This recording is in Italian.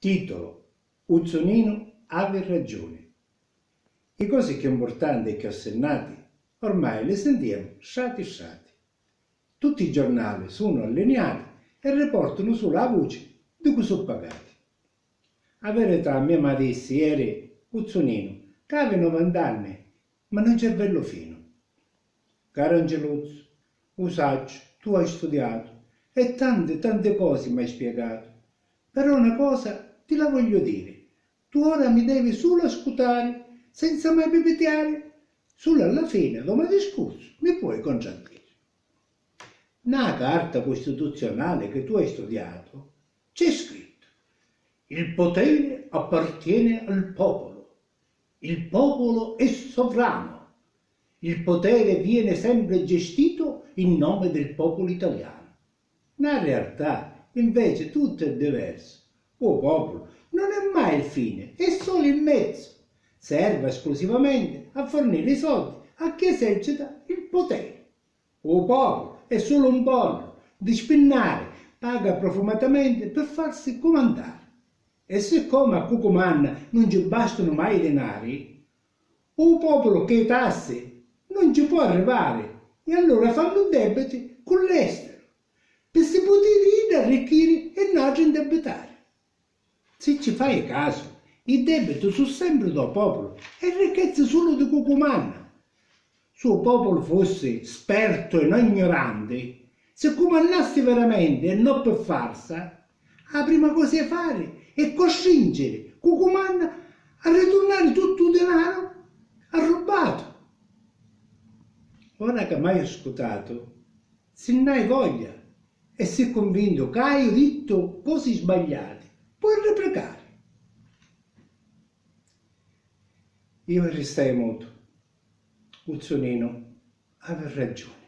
Titolo: Uzzonino ave ragione. Le cose più importanti e più assennate ormai le sentiamo strati. Tutti i giornali sono allineati e riportano solo la voce di cui sono pagati. La verità, mia madre disse ieri, Uzzonino, che avevi 90 anni, ma non cervello fino. Caro Angeluzzo, lo saggio, tu hai studiato e tante cose mi hai spiegato. Però una cosa te la voglio dire, tu ora mi devi solo ascoltare, senza mai pipiteare, solo alla fine del mio discorso mi puoi consentire. Nella carta costituzionale che tu hai studiato c'è scritto: il potere appartiene al popolo, il popolo è sovrano, il potere viene sempre gestito in nome del popolo italiano. Nella realtà, invece, tutto è diverso. Il popolo non è mai il fine, è solo il mezzo. Serve esclusivamente a fornire i soldi a chi esercita il potere. Il popolo è solo un pollo di spinnare, paga profumatamente per farsi comandare. E siccome a Cucumanna non ci bastano mai i denari, il popolo che tasse non ci può arrivare e allora fanno debiti con l'estero per si poter arricchire e non indebitare. Se ci fai caso, i debiti sono sempre del popolo e ricchezza solo di Cucumanna. Se il popolo fosse esperto e non ignorante, se comandasse veramente e non per farsa, la prima cosa da fare è costringere Cucumanna a ritornare tutto il denaro arrubato. Ora che mi hai ascoltato, se non hai voglia e sei convinto che hai detto cose sbagliate, puoi replicare. Io restai muto. Uzzonino aveva ragione.